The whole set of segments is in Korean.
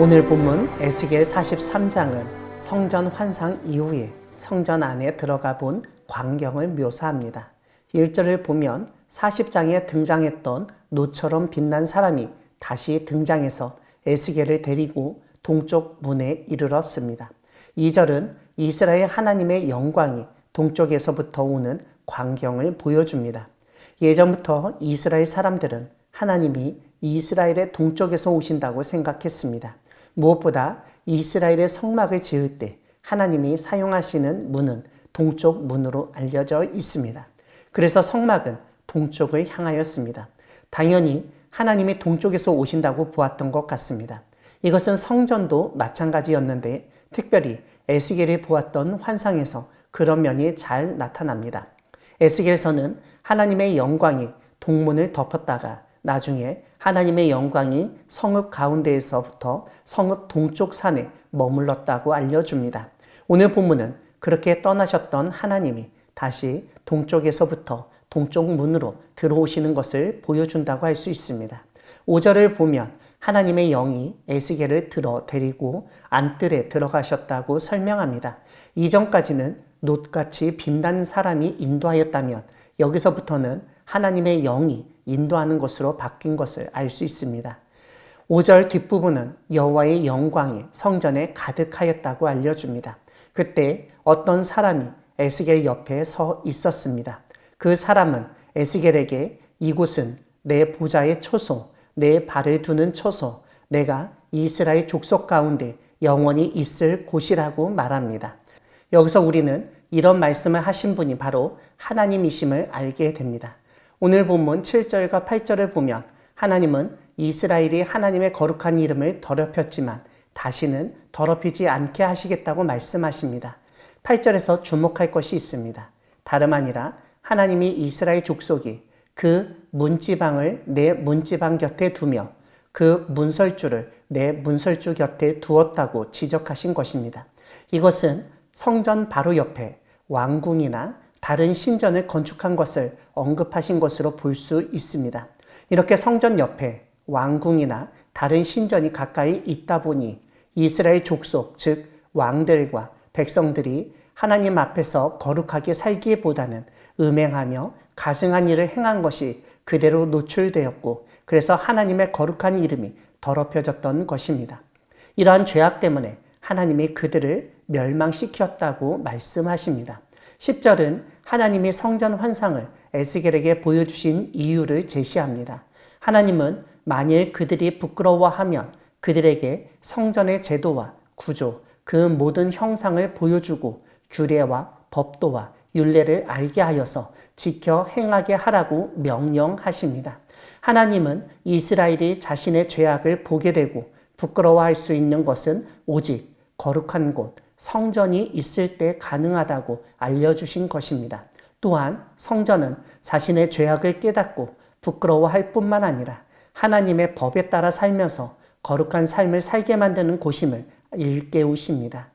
오늘 본문 에스겔 43장은 성전 환상 이후에 성전 안에 들어가 본 광경을 묘사합니다. 1절을 보면 40장에 등장했던 노처럼 빛난 사람이 다시 등장해서 에스겔을 데리고 동쪽 문에 이르렀습니다. 2절은 이스라엘 하나님의 영광이 동쪽에서부터 오는 광경을 보여줍니다. 예전부터 이스라엘 사람들은 하나님이 이스라엘의 동쪽에서 오신다고 생각했습니다. 무엇보다 이스라엘의 성막을 지을 때 하나님이 사용하시는 문은 동쪽 문으로 알려져 있습니다. 그래서 성막은 동쪽을 향하였습니다. 당연히 하나님이 동쪽에서 오신다고 보았던 것 같습니다. 이것은 성전도 마찬가지였는데 특별히 에스겔이 보았던 환상에서 그런 면이 잘 나타납니다. 에스겔서는 하나님의 영광이 동문을 덮었다가 나중에 하나님의 영광이 성읍 가운데에서부터 성읍 동쪽 산에 머물렀다고 알려줍니다. 오늘 본문은 그렇게 떠나셨던 하나님이 다시 동쪽에서부터 동쪽 문으로 들어오시는 것을 보여준다고 할 수 있습니다. 5절을 보면 하나님의 영이 에스겔을 데리고 안뜰에 들어가셨다고 설명합니다. 이전까지는 놋같이 빛난 사람이 인도하였다면 여기서부터는 하나님의 영이 인도하는 것으로 바뀐 것을 알 수 있습니다. 5절 뒷부분은 여호와의 영광이 성전에 가득하였다고 알려줍니다. 그때 어떤 사람이 에스겔 옆에 서 있었습니다. 그 사람은 에스겔에게 이곳은 내 보좌의 초소, 내 발을 두는 초소, 내가 이스라엘 족속 가운데 영원히 있을 곳이라고 말합니다. 여기서 우리는 이런 말씀을 하신 분이 바로 하나님이심을 알게 됩니다. 오늘 본문 7절과 8절을 보면 하나님은 이스라엘이 하나님의 거룩한 이름을 더럽혔지만 다시는 더럽히지 않게 하시겠다고 말씀하십니다. 8절에서 주목할 것이 있습니다. 다름 아니라 하나님이 이스라엘 족속이 그 문지방을 내 문지방 곁에 두며 그 문설주를 내 문설주 곁에 두었다고 지적하신 것입니다. 이것은 성전 바로 옆에 왕궁이나 다른 신전을 건축한 것을 언급하신 것으로 볼 수 있습니다. 이렇게 성전 옆에 왕궁이나 다른 신전이 가까이 있다 보니 이스라엘 족속, 즉 왕들과 백성들이 하나님 앞에서 거룩하게 살기보다는 음행하며 가증한 일을 행한 것이 그대로 노출되었고 그래서 하나님의 거룩한 이름이 더럽혀졌던 것입니다. 이러한 죄악 때문에 하나님이 그들을 멸망시켰다고 말씀하십니다. 10절은 하나님이 성전 환상을 에스겔에게 보여주신 이유를 제시합니다. 하나님은 만일 그들이 부끄러워하면 그들에게 성전의 제도와 구조, 그 모든 형상을 보여주고 규례와 법도와 율례를 알게 하여서 지켜 행하게 하라고 명령하십니다. 하나님은 이스라엘이 자신의 죄악을 보게 되고 부끄러워할 수 있는 것은 오직 거룩한 곳, 성전이 있을 때 가능하다고 알려주신 것입니다. 또한 성전은 자신의 죄악을 깨닫고 부끄러워할 뿐만 아니라 하나님의 법에 따라 살면서 거룩한 삶을 살게 만드는 곳임을 일깨우십니다.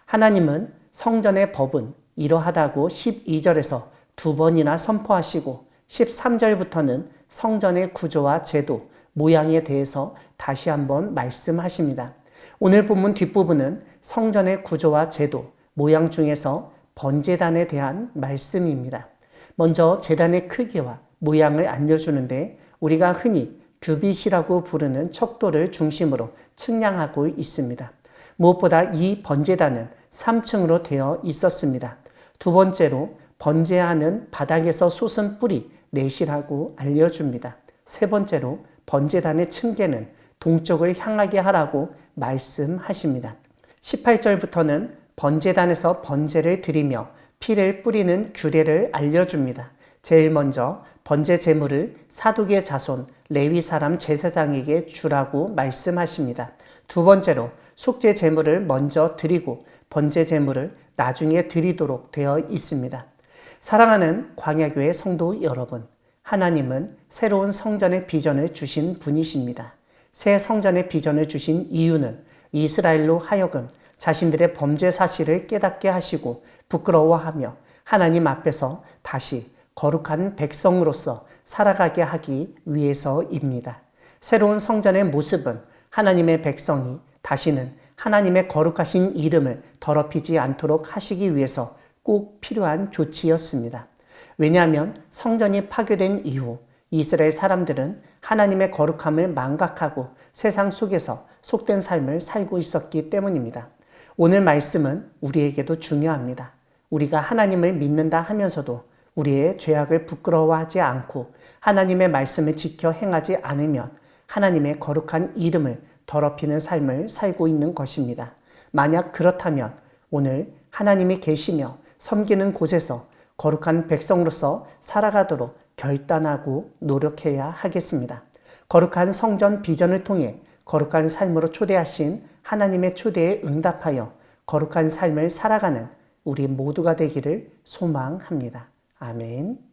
하나님은 성전의 법은 이러하다고 12절에서 2번이나 선포하시고 13절부터는 성전의 구조와 제도, 모양에 대해서 다시 한번 말씀하십니다. 오늘 본문 뒷부분은 성전의 구조와 제도, 모양 중에서 번제단에 대한 말씀입니다. 먼저 제단의 크기와 모양을 알려주는데 우리가 흔히 규빗이라고 부르는 척도를 중심으로 측량하고 있습니다. 무엇보다 이 번제단은 3층으로 되어 있었습니다. 두 번째로 번제하는 바닥에서 솟은 뿔이 넷이라고 알려줍니다. 세 번째로 번제단의 층계는 동쪽을 향하게 하라고 말씀하십니다. 18절부터는 번제단에서 번제를 드리며 피를 뿌리는 규례를 알려줍니다. 제일 먼저 번제 제물을 사독의 자손 레위 사람 제사장에게 주라고 말씀하십니다. 두 번째로 속죄 제물을 먼저 드리고 번제 제물을 나중에 드리도록 되어 있습니다. 사랑하는 광야교회 성도 여러분, 하나님은 새로운 성전의 비전을 주신 분이십니다. 새 성전의 비전을 주신 이유는 이스라엘로 하여금 자신들의 범죄 사실을 깨닫게 하시고 부끄러워하며 하나님 앞에서 다시 거룩한 백성으로서 살아가게 하기 위해서입니다. 새로운 성전의 모습은 하나님의 백성이 다시는 하나님의 거룩하신 이름을 더럽히지 않도록 하시기 위해서 꼭 필요한 조치였습니다. 왜냐하면 성전이 파괴된 이후 이스라엘 사람들은 하나님의 거룩함을 망각하고 세상 속에서 속된 삶을 살고 있었기 때문입니다. 오늘 말씀은 우리에게도 중요합니다. 우리가 하나님을 믿는다 하면서도 우리의 죄악을 부끄러워하지 않고 하나님의 말씀을 지켜 행하지 않으면 하나님의 거룩한 이름을 더럽히는 삶을 살고 있는 것입니다. 만약 그렇다면 오늘 하나님이 계시며 섬기는 곳에서 거룩한 백성으로서 살아가도록 결단하고 노력해야 하겠습니다. 거룩한 성전 비전을 통해 거룩한 삶으로 초대하신 하나님의 초대에 응답하여 거룩한 삶을 살아가는 우리 모두가 되기를 소망합니다. 아멘.